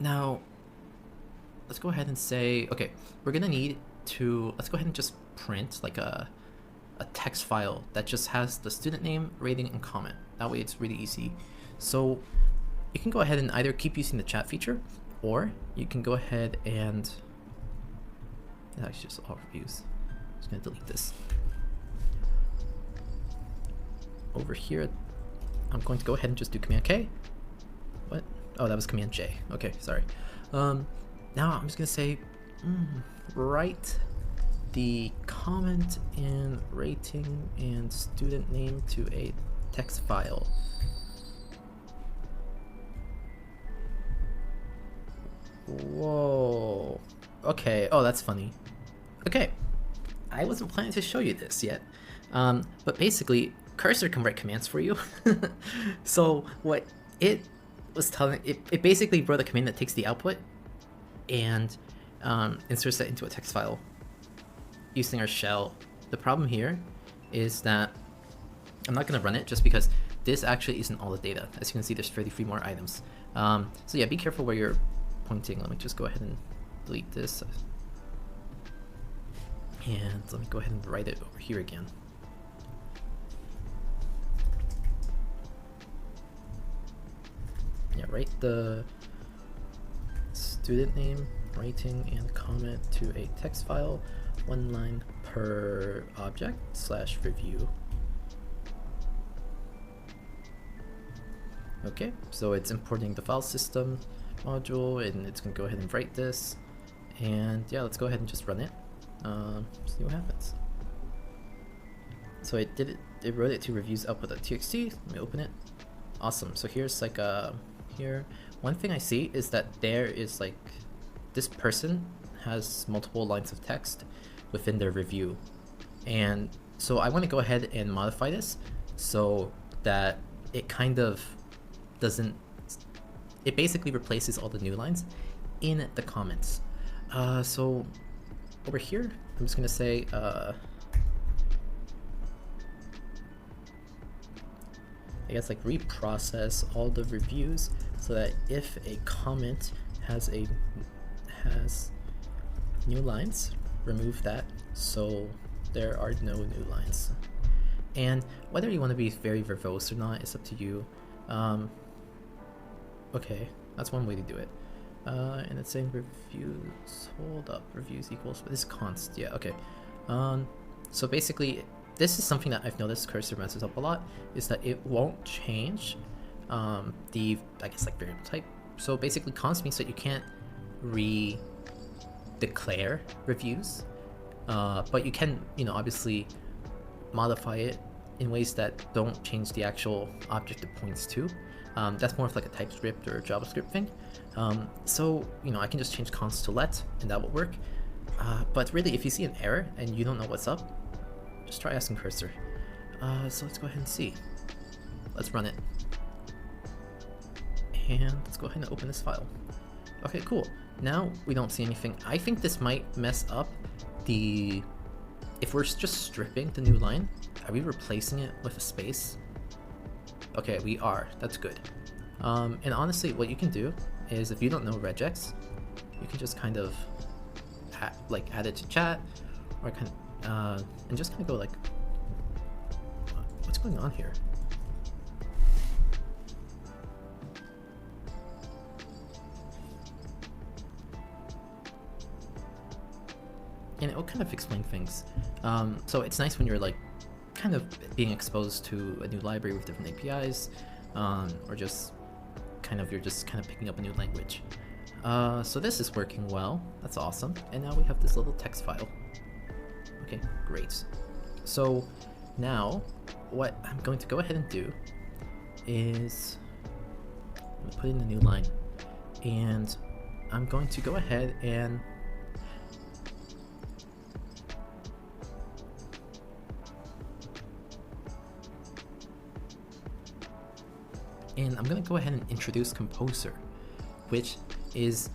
Now, let's go ahead and say, okay, we're gonna need to, let's go ahead and just print like a text file that just has the student name, rating, and comment. That way it's really easy. So you can go ahead and either keep using the chat feature, or you can go ahead and, it's actually just all reviews. I'm just gonna delete this. Over here, I'm going to go ahead and just do Command K. What? Oh, that was Command J. Okay, sorry. Now I'm just gonna say, write the comment and rating and student name to a text file. Whoa. Okay. Oh, that's funny. Okay. I wasn't planning to show you this yet. But basically, Cursor can write commands for you. So what it was telling, it basically wrote a command that takes the output and inserts that into a text file using our shell. The problem here is that I'm not going to run it just because this actually isn't all the data. As you can see, there's 33 more items. So yeah, be careful where you're pointing. Let me just go ahead and delete this. And let me go ahead and write it over here again. Yeah, write the student name, rating, and comment to a text file, 1 line per object / review. Okay, so it's importing the file system module, and it's going to go ahead and write this. And yeah, let's go ahead and just run it. See what happens. So it wrote it to reviews output.txt. Let me open it. Awesome. So here's like here. One thing I see is that there is like this person has multiple lines of text within their review, and so I want to go ahead and modify this so that it kind of doesn't. It basically replaces all the new lines in the comments. So over here, I'm just gonna say I guess like reprocess all the reviews so that if a comment has new lines, remove that so there are no new lines. And whether you want to be very verbose or not is up to you. Okay, that's one way to do it. And it's saying reviews, hold up, reviews equals, this is const, yeah, okay. So basically, this is something that I've noticed Cursor messes up a lot, is that it won't change the, I guess, like variable type. So basically const means that you can't re-declare reviews, but you can, obviously modify it in ways that don't change the actual object it points to. That's more of like a TypeScript or a JavaScript thing. So, I can just change const to let, and that will work. But really, if you see an error and you don't know what's up, just try asking Cursor. So let's go ahead and see. Let's run it. And let's go ahead and open this file. Okay, cool. Now we don't see anything. I think this might mess up the... If we're just stripping the new line, are we replacing it with a space? Okay, we are. That's good. And honestly, what you can do is, if you don't know Regex, you can just kind of add it to chat, or kind of, and just kind of go like, what's going on here? And it will kind of explain things. So it's nice when you're like kind of being exposed to a new library with different APIs, or just you're just kind of picking up a new language. So this is working well. That's awesome. And now we have this little text file. Okay, great. So now what I'm going to go ahead and do is put in a new line, and I'm going to go ahead and I'm going to go ahead and introduce Composer, which is,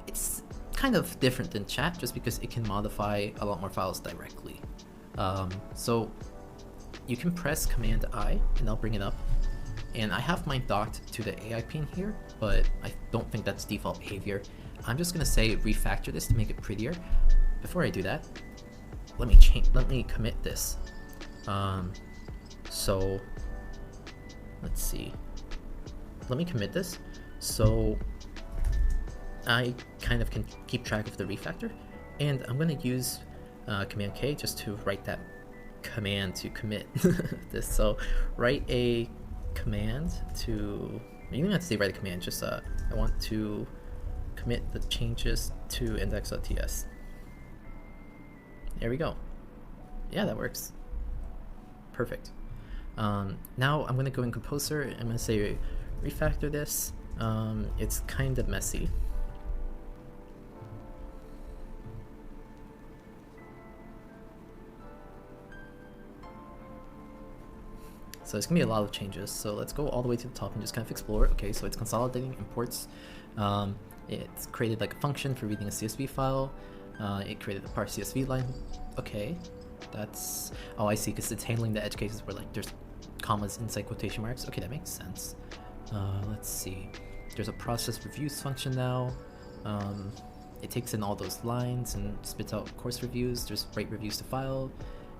it's kind of different than chat just because it can modify a lot more files directly. So you can press Command I and I'll bring it up, and I have mine docked to the AI pin here, but I don't think that's default behavior. I'm just gonna say refactor this to make it prettier. Before I do that, let me commit this. So let's see. Let me commit this so I kind of can keep track of the refactor, and I'm gonna use Command K just to write that command to commit this. So write a command to, you don't have to say write a command, just I want to commit the changes to index.ts. There we go. Yeah, that works. Perfect. Now I'm going to go in Composer. I'm going to say refactor this. It's kind of messy. So it's going to be a lot of changes. So let's go all the way to the top and just kind of explore. Okay, so it's consolidating imports. It's created like a function for reading a CSV file. It created a parse CSV line. Okay, that's, oh, I see, because it's handling the edge cases where like there's commas inside quotation marks. Okay, that makes sense. Let's see. There's a process reviews function now. It takes in all those lines and spits out course reviews. There's write reviews to file.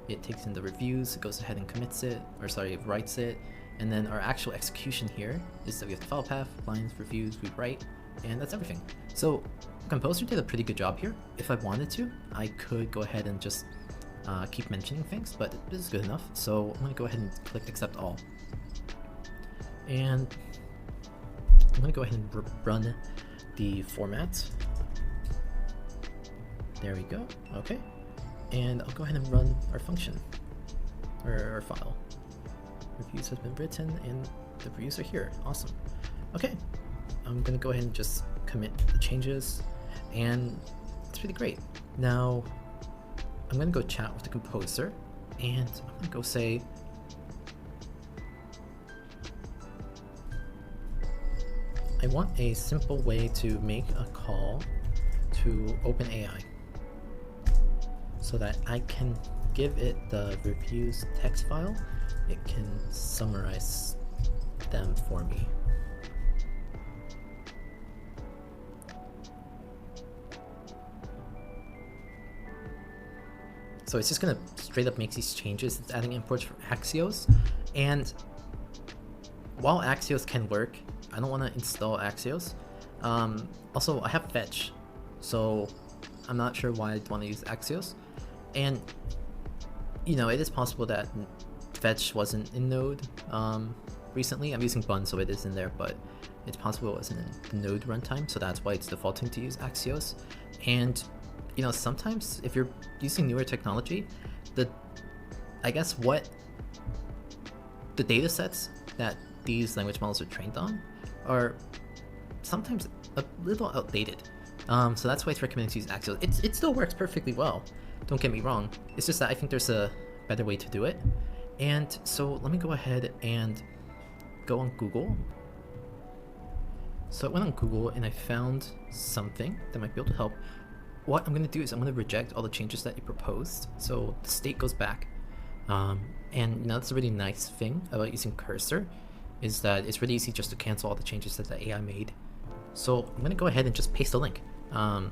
It takes in the reviews, it goes ahead and commits it, or sorry, it writes it. And then our actual execution here is that we have the file path, lines, reviews, we write, and that's everything. So Composer did a pretty good job here. If I wanted to, I could go ahead and just keep mentioning things, but this is good enough. So I'm going to go ahead and click accept all. And I'm going to go ahead and run the format. There we go. Okay. And I'll go ahead and run our function, or our file. Reviews has been written and the reviews are here. Awesome. Okay. I'm going to go ahead and just commit the changes, and it's really great. Now I'm going to go chat with the composer, and I'm going to go say, I want a simple way to make a call to OpenAI so that I can give it the reviews text file. It can summarize them for me. So it's just gonna straight up make these changes. It's adding imports for Axios, and while Axios can work, I don't want to install Axios. Also, I have fetch, so I'm not sure why I'd want to use Axios. And you know, it is possible that fetch wasn't in Node recently. I'm using Bun, so it is in there, but it's possible it wasn't in the Node runtime, so that's why it's defaulting to use Axios. And you know, sometimes if you're using newer technology, I guess what the data sets that these language models are trained on are sometimes a little outdated. So that's why it's recommended to use Axios. It still works perfectly well, don't get me wrong. It's just that I think there's a better way to do it. And so let me go ahead and go on Google. So I went on Google and I found something that might be able to help. What I'm going to do is I'm going to reject all the changes that you proposed, so the state goes back. And you know, that's a really nice thing about using Cursor, is that it's really easy just to cancel all the changes that the AI made. So I'm going to go ahead and just paste the link. And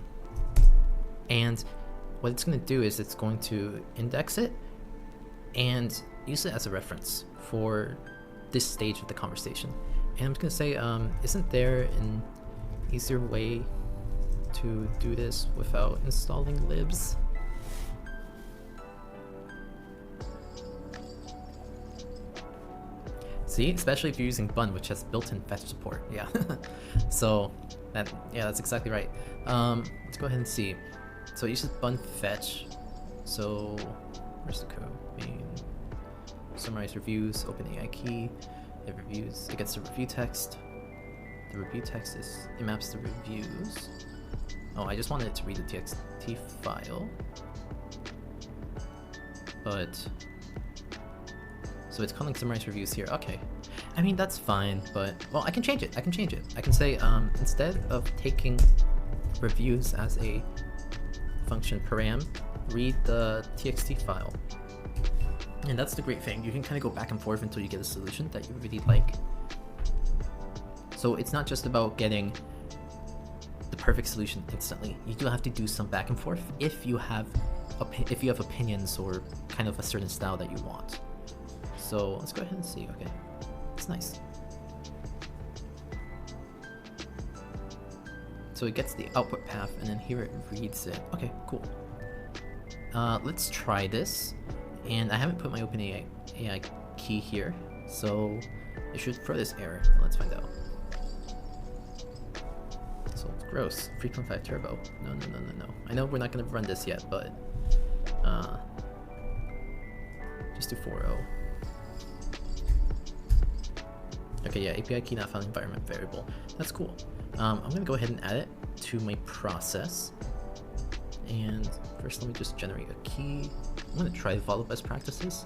what it's going to do is it's going to index it and use it as a reference for this stage of the conversation. And I'm just going to say, isn't there an easier way to do this without installing libs? See, especially if you're using Bun, which has built-in fetch support. Yeah. So that's exactly right. Let's go ahead and see. So it uses Bun fetch. So where's the code? Main summarize reviews, OpenAI key. It reviews. It gets the review text. The review text it maps the reviews. Oh, I just wanted it to read the txt file. But so it's calling summarize reviews here. Okay. I mean, that's fine, but well, I can change it. I can say instead of taking reviews as a function param, read the txt file. And that's the great thing. You can kind of go back and forth until you get a solution that you really like. So it's not just about getting the perfect solution instantly. You do have to do some back and forth if you have opinions or kind of a certain style that you want. So let's go ahead and see. Okay, it's nice. So it gets the output path, and then here it reads it. Okay, cool. Let's try this. And I haven't put my OpenAI AI key here, so it should throw this error. Let's find out. So it's gross. 3.5 turbo. No. I know we're not gonna run this yet, but just do 4o. Okay, yeah, API key not found environment variable. That's cool. I'm gonna go ahead and add it to my process. And first, let me just generate a key. I'm gonna try to follow best practices.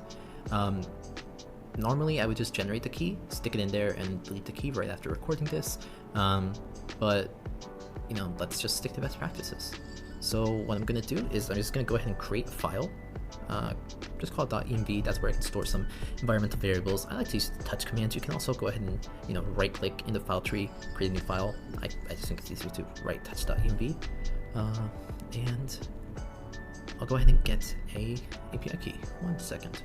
Normally, I would just generate the key, stick it in there, and delete the key right after recording this. But you know, let's just stick to best practices. So what I'm gonna do is I'm just gonna go ahead and create a file. Just call it .env. That's where I can store some environmental variables. I like to use touch commands. You can also go ahead and, you know, right-click in the file tree, create a new file. I just think it's easier to write touch.env. And I'll go ahead and get a API key. 1 second.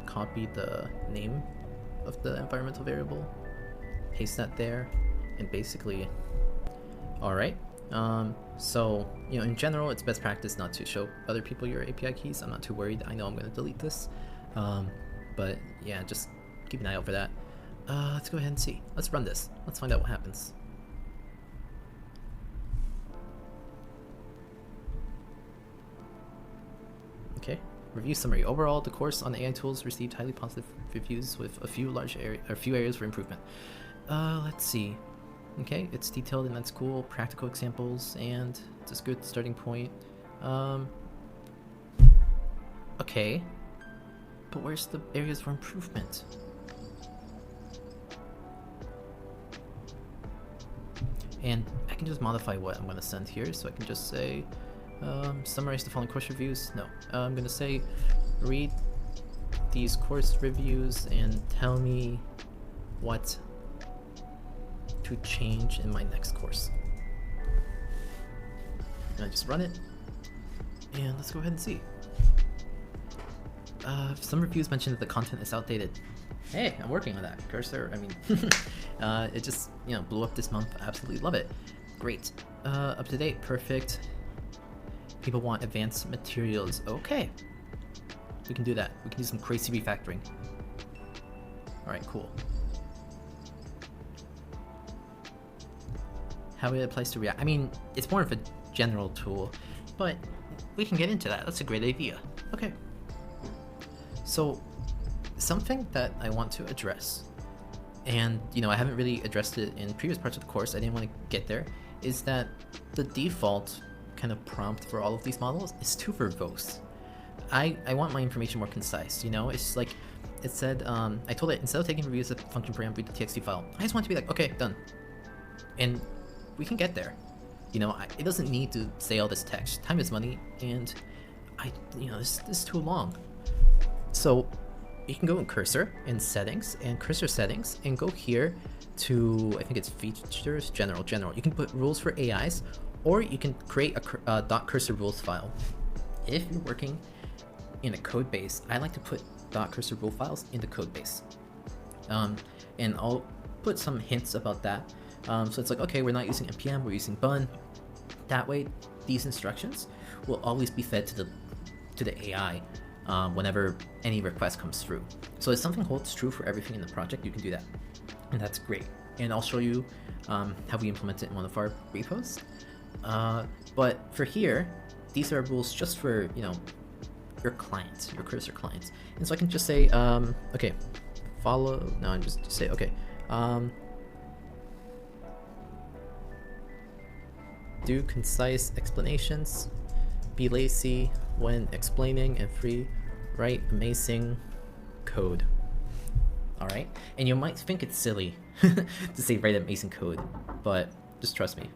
Copy the name of the environmental variable, paste that there, and basically, all right. So, you know, in general, it's best practice not to show other people your API keys. I'm not too worried. I know I'm going to delete this. But yeah, just keep an eye out for that. Let's go ahead and see. Let's run this. Let's find out what happens. Okay. Review summary. Overall, the course on AI tools received highly positive reviews with a few areas for improvement. Let's see. Okay, it's detailed and that's cool. Practical examples, and it's a good starting point. Okay, but where's the areas for improvement? And I can just modify what I'm going to send here, so I can just say, summarize the following course reviews. No, I'm going to say, read these course reviews and tell me what to change in my next course. And I just run it, and let's go ahead and see. Some reviews mentioned that the content is outdated. Hey, I'm working on that. Cursor, I mean, it just, you know, blew up this month. I absolutely love it. Great. Up to date, perfect. People want advanced materials. Okay. We can do that. We can do some crazy refactoring. Alright, cool. How it applies to React. I mean, it's more of a general tool, but we can get into that. That's a great idea. Okay. So, something that I want to address, and you know, I haven't really addressed it in previous parts of the course, I didn't want to get there, is that the default kind of prompt for all of these models is too verbose. I want my information more concise, you know? It's like, it said, I told it, instead of taking reviews of function program, read the TXT file. I just want it to be like, okay, done. And we can get there. You know, it doesn't need to say all this text. Time is money, and this is too long. So you can go in cursor and settings and cursor settings and go here to, I think it's features, general. You can put rules for AIs, or you can create a .cursorrules file. If you're working in a code base, I like to put .cursorrule files in the code base. And I'll put some hints about that. So it's like, okay, we're not using npm, we're using bun. That way, these instructions will always be fed to the AI whenever any request comes through. So if something holds true for everything in the project, you can do that, and that's great. And I'll show you how we implement it in one of our repos. But for here, these are rules just for, you know, your clients, your cursor clients. And so I can just say, okay, follow. No, I'm just say, okay. Do concise explanations, be lazy when explaining, and write amazing code. Alright? And you might think it's silly to say write amazing code, but just trust me,